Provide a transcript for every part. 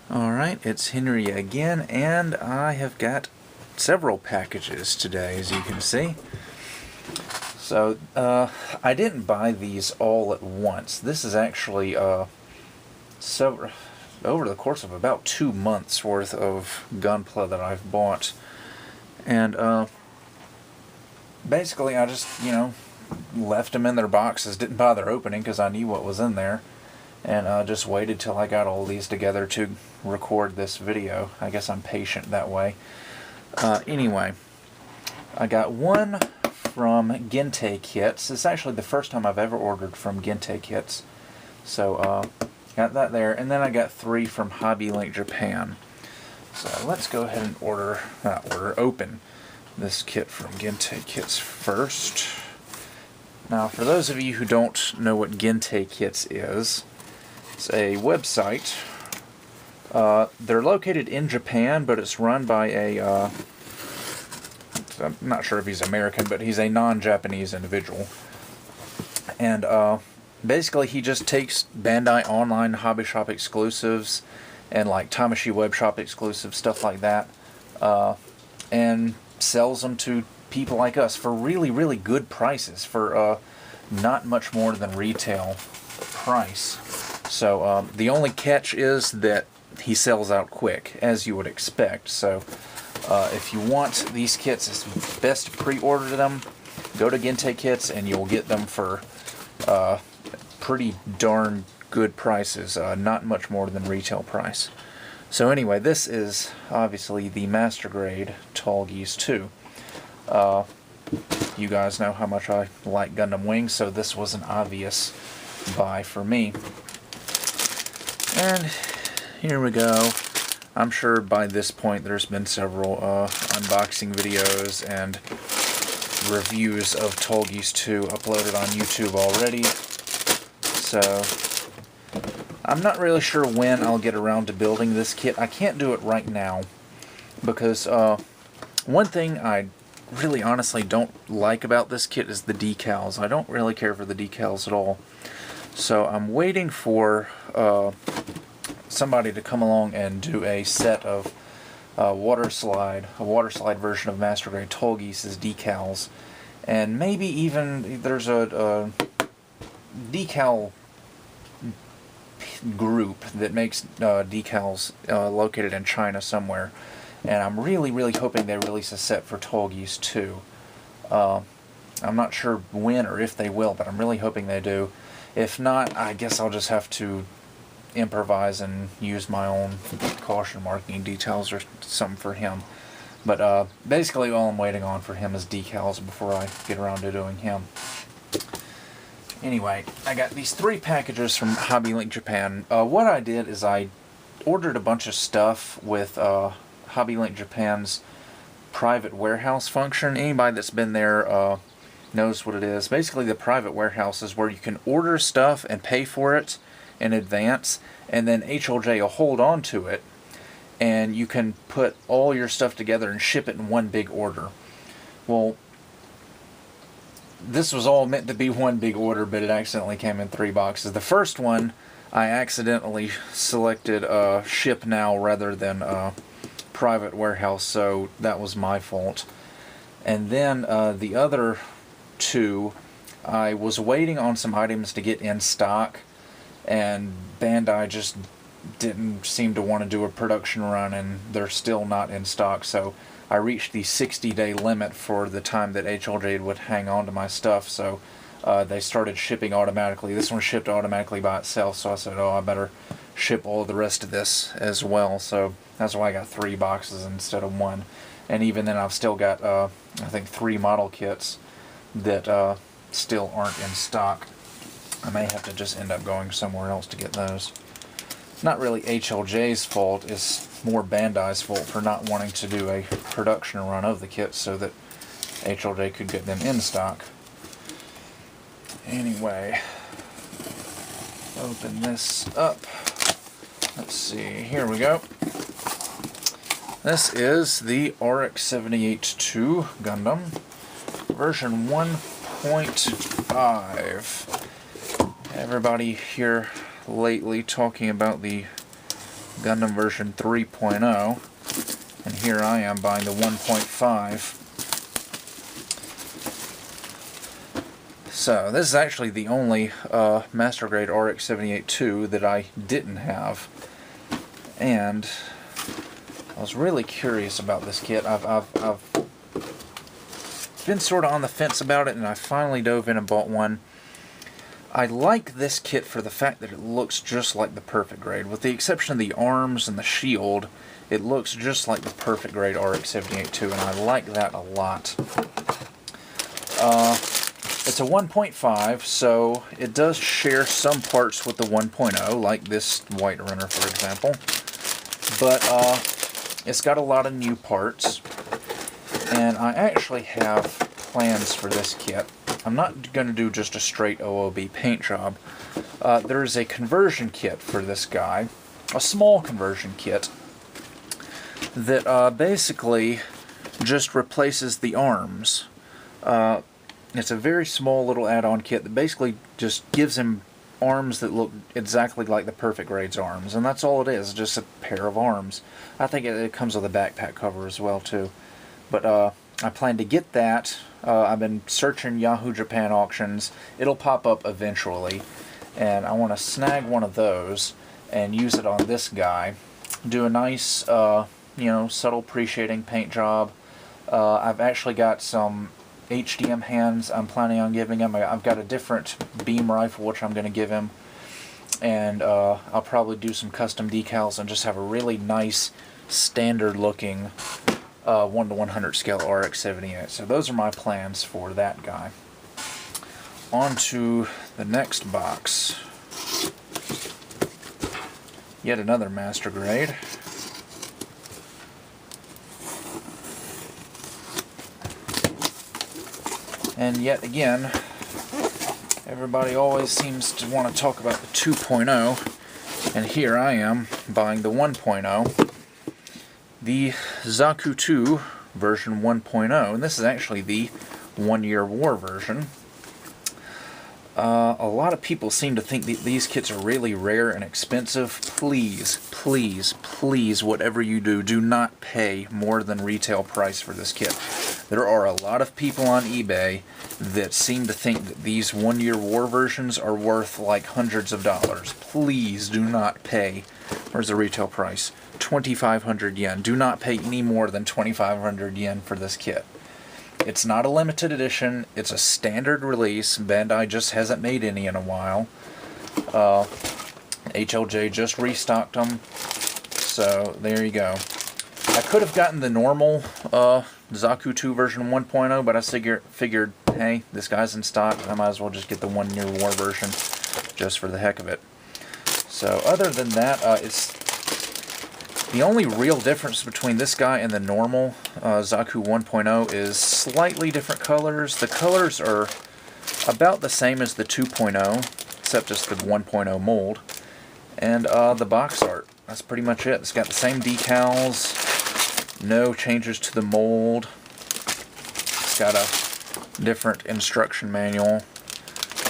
Alright, it's Henry again, and I have got several packages today, as you can see. So, I didn't buy these all at once. This is actually over the course of about 2 months worth of Gunpla that I've bought. And, basically I just, left them in their boxes, didn't bother opening because I knew what was in there. And just waited till I got all these together to record this video. I guess I'm patient that way. Anyway, I got one from Ginn Tickets. It's actually the first time I've ever ordered from Ginn Tickets. So, got that there. And then I got 3 from Hobby Link Japan. So let's go ahead and open this kit from Ginn Tickets first. Now, for those of you who don't know what Ginn Tickets is, it's a website. They're located in Japan, but it's run by a, I'm not sure if he's American, but he's a non-Japanese individual. And basically he just takes Bandai online hobby shop exclusives and like Tamashii web shop exclusives, stuff like that, and sells them to people like us for really, really good prices, for not much more than retail price. So the only catch is that he sells out quick, as you would expect. So if you want these kits, it's best to pre-order them. Go to Ginn Tickets and you'll get them for pretty darn good prices, not much more than retail price. So anyway, this is obviously the Master Grade Tall Geese 2. You guys know how much I like Gundam Wing, so this was an obvious buy for me. And here we go. I'm sure by this point there's been several unboxing videos and reviews of Tall Geese 2 uploaded on YouTube already. So I'm not really sure when I'll get around to building this kit. I can't do it right now because one thing I really honestly don't like about this kit is the decals. I don't really care for the decals at all. So I'm waiting for somebody to come along and do a set of a water slide version of Master Grade Tall Geese's decals, and maybe even there's a decal group that makes decals located in China somewhere, and I'm really, really hoping they release a set for Tall Geese 2. I'm not sure when or if they will, but I'm really hoping they do. If not, I guess I'll just have to improvise and use my own caution marking details or something for him. But basically all I'm waiting on for him is decals before I get around to doing him. Anyway, I got these 3 packages from Hobby Link Japan. What I did is I ordered a bunch of stuff with Hobby Link Japan's private warehouse function. Anybody that's been there knows what it is. Basically, the private warehouse is where you can order stuff and pay for it in advance, and then HLJ will hold on to it, and you can put all your stuff together and ship it in one big order. Well, this was all meant to be one big order, but it accidentally came in 3 boxes. The first one, I accidentally selected ship now rather than private warehouse, so that was my fault. And then the other 2, I was waiting on some items to get in stock, and Bandai just didn't seem to want to do a production run, and they're still not in stock. So I reached the 60-day limit for the time that HLJ would hang on to my stuff, so they started shipping automatically. This one shipped automatically by itself, so I said, oh, I better ship all the rest of this as well. So that's why I got 3 boxes instead of 1. And even then, I've still got, I think, 3 model kits that still aren't in stock. I may have to just end up going somewhere else to get those. Not really HLJ's fault, it's more Bandai's fault for not wanting to do a production run of the kits so that HLJ could get them in stock. Anyway, open this up. Let's see, here we go. This is the RX-78-2 Gundam, version 1.5. Everybody here lately talking about the Gundam version 3.0, and here I am buying the 1.5. So this is actually the only Master Grade RX-78-2 that I didn't have, and I was really curious about this kit. I've been sort of on the fence about it, and I finally dove in and bought one. I like this kit for the fact that it looks just like the Perfect Grade. With the exception of the arms and the shield, it looks just like the Perfect Grade RX-78-2, and I like that a lot. It's a 1.5, so it does share some parts with the 1.0, like this white runner, for example. But it's got a lot of new parts, and I actually have plans for this kit. I'm not going to do just a straight OOB paint job. There is a conversion kit for this guy, a small conversion kit, that basically just replaces the arms. It's a very small little add-on kit that basically just gives him arms that look exactly like the Perfect Grade's arms, and that's all it is, just a pair of arms. I think it comes with a backpack cover as well too. But I plan to get that. I've been searching Yahoo Japan auctions. It'll pop up eventually, and I want to snag one of those and use it on this guy. Do a nice, you know, subtle pre-shading paint job. I've actually got some HDM hands I'm planning on giving him. I've got a different beam rifle which I'm going to give him, and I'll probably do some custom decals and just have a really nice standard looking 1:100 scale RX-78. So those are my plans for that guy. On to the next box. Yet another Master Grade. And yet again, everybody always seems to want to talk about the 2.0, and here I am buying the 1.0, the Zaku 2 version 1.0, and this is actually the 1 Year War version. A lot of people seem to think that these kits are really rare and expensive. Please, please, please, whatever you do, do not pay more than retail price for this kit. There are a lot of people on eBay that seem to think that these 1 Year War versions are worth like hundreds of dollars. Please do not pay. Where's the retail price? 2,500 yen. Do not pay any more than 2,500 yen for this kit. It's not a limited edition. It's a standard release. Bandai just hasn't made any in a while. HLJ just restocked them. So there you go. I could have gotten the normal Zaku 2 version 1.0, but I figured, hey, this guy's in stock. I might as well just get the 1 Year War version just for the heck of it. So other than that, it's the only real difference between this guy and the normal Zaku 1.0 is slightly different colors. The colors are about the same as the 2.0, except just the 1.0 mold. And the box art, that's pretty much it. It's got the same decals, no changes to the mold. It's got a different instruction manual.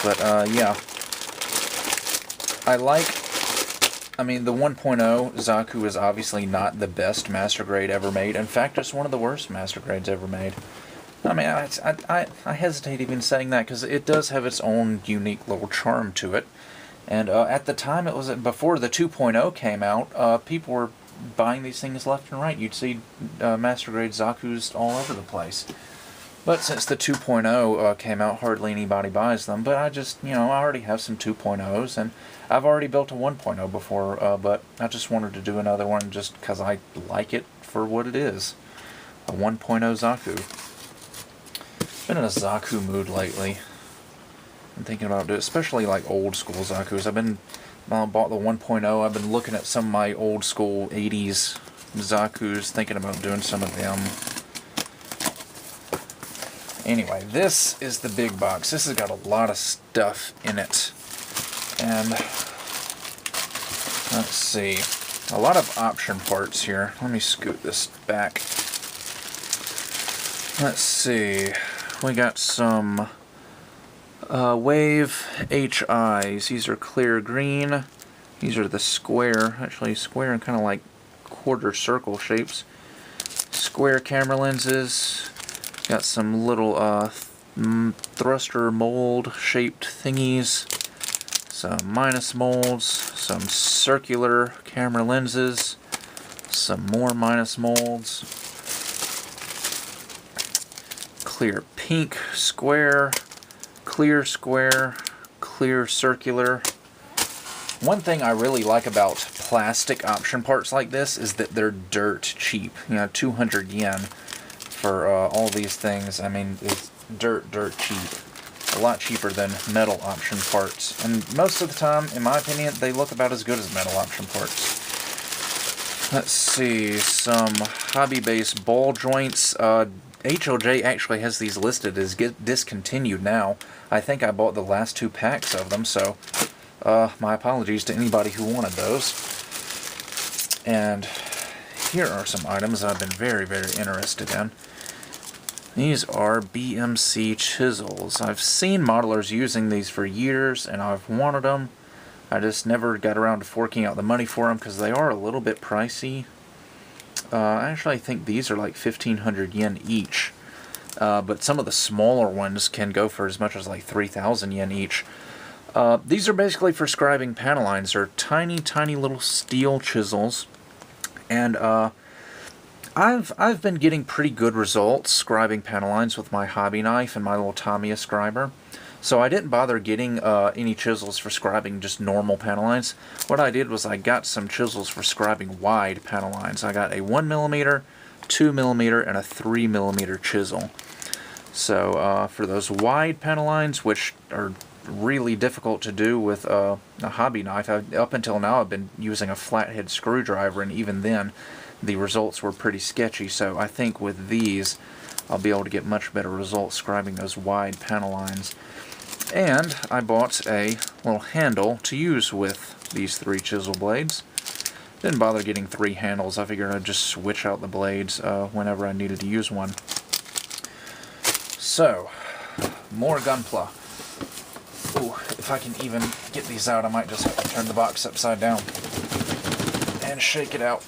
But yeah, I mean, the 1.0 Zaku is obviously not the best Master Grade ever made. In fact, it's one of the worst Master Grades ever made. I mean, I hesitate even saying that because it does have its own unique little charm to it. And at the time, it was before the 2.0 came out, people were buying these things left and right. You'd see Master Grade Zakus all over the place. But since the 2.0 came out, hardly anybody buys them. But I just, you know, I already have some 2.0s, and I've already built a 1.0 before, but I just wanted to do another one just because I like it for what it is. A 1.0 Zaku. Been in a Zaku mood lately. I'm thinking about doing, especially like old school Zakus. I bought the 1.0. I've been looking at some of my old school 80s Zakus, thinking about doing some of them. Anyway, this is the big box. This has got a lot of stuff in it. And let's see. A lot of option parts here. Let me scoot this back. Let's see. We got some Wave HIs. These are clear green. These are the square, actually square and kind of like quarter circle shapes. Square camera lenses. Got some little thruster mold shaped thingies. Some minus molds. Some circular camera lenses. Some more minus molds. Clear pink square. Clear square. Clear circular. One thing I really like about plastic option parts like this is that they're dirt cheap. You know, 200 yen for all these things. I mean, it's dirt cheap. A lot cheaper than metal option parts. And most of the time, in my opinion, they look about as good as metal option parts. Let's see, some hobby-based ball joints. HLJ actually has these listed as discontinued now. I think I bought the last 2 packs of them, so my apologies to anybody who wanted those. And here are some items I've been very, very interested in. These are BMC chisels. I've seen modelers using these for years, and I've wanted them. I just never got around to forking out the money for them because they are a little bit pricey. Actually, I think these are like 1,500 yen each. But some of the smaller ones can go for as much as like 3,000 yen each. These are basically for scribing panel lines. They're tiny, tiny little steel chisels, and I've been getting pretty good results scribing panel lines with my hobby knife and my little Tamiya scriber. So I didn't bother getting any chisels for scribing just normal panel lines. What I did was I got some chisels for scribing wide panel lines. I got a 1mm, 2mm, and a 3mm chisel. So for those wide panel lines, which are really difficult to do with a hobby knife. Up until now I've been using a flathead screwdriver, and even then the results were pretty sketchy, so I think with these I'll be able to get much better results scribing those wide panel lines. And I bought a little handle to use with these 3 chisel blades. Didn't bother getting 3 handles. I figured I'd just switch out the blades whenever I needed to use one. So, more Gunpla. Ooh, if I can even get these out, I might just have to turn the box upside down and shake it out.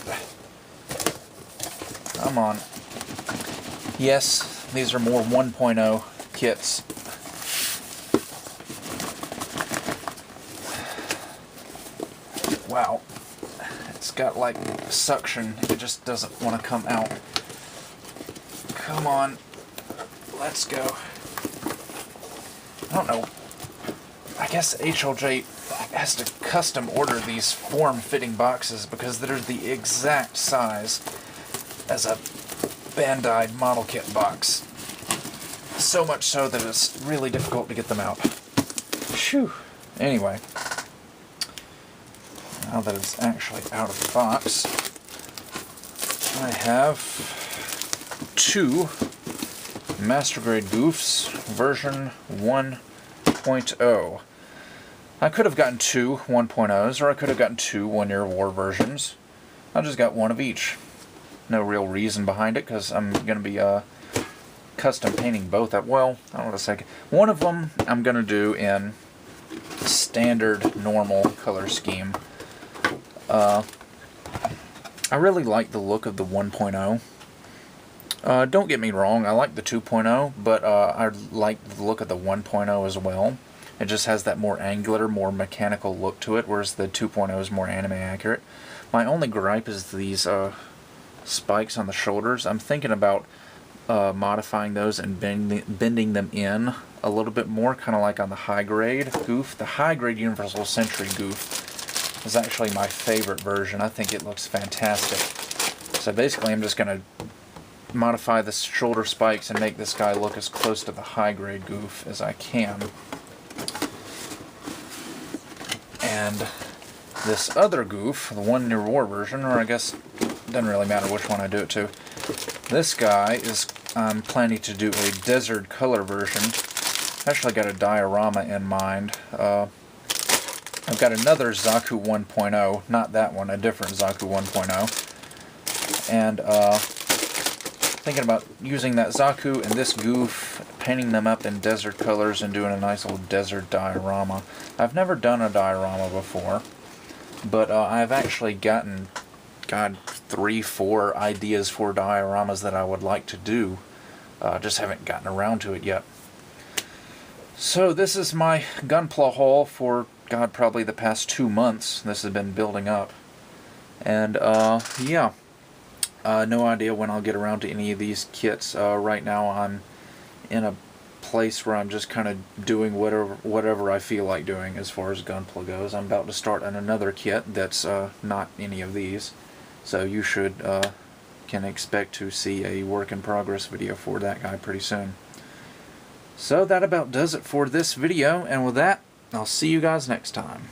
Come on. Yes, these are more 1.0 kits. Wow. It's got like suction. It just doesn't want to come out. Come on. Let's go. I don't know. I guess HLJ has to custom order these form-fitting boxes because they're the exact size as a Bandai model kit box. So much so that it's really difficult to get them out. Phew. Anyway, now that it's actually out of the box, I have 2 Master Grade Goofs version 1.0. I could have gotten 2 1.0s, or I could have gotten 2 One-Year War versions. I just got one of each. No real reason behind it, because I'm going to be custom painting both up. Well, I don't know what to say. One of them I'm going to do in standard, normal color scheme. I really like the look of the 1.0. Don't get me wrong, I like the 2.0, but I like the look of the 1.0 as well. It just has that more angular, more mechanical look to it, whereas the 2.0 is more anime accurate. My only gripe is these spikes on the shoulders. I'm thinking about modifying those and bending them in a little bit more, kind of like on the high-grade Goof. The high-grade Universal Century Goof is actually my favorite version. I think it looks fantastic. So basically I'm just going to modify the shoulder spikes and make this guy look as close to the high-grade Goof as I can. And this other Goof, the One-Year War version, or I guess it doesn't really matter which one I do it to. This guy is, I'm planning to do a desert color version. I actually got a diorama in mind. I've got another Zaku 1.0, not that one, a different Zaku 1.0. And thinking about using that Zaku and this Goof, painting them up in desert colors and doing a nice little desert diorama. I've never done a diorama before. But I've actually gotten, God, 3-4 ideas for dioramas that I would like to do. Just haven't gotten around to it yet. So this is my Gunpla haul for, God, probably the past 2 months. This has been building up. And, yeah. No idea when I'll get around to any of these kits. Right now I'm in a place where I'm just kind of doing whatever I feel like doing as far as Gunpla goes. I'm about to start on another kit that's not any of these. So you can expect to see a work in progress video for that guy pretty soon. So that about does it for this video, and with that, I'll see you guys next time.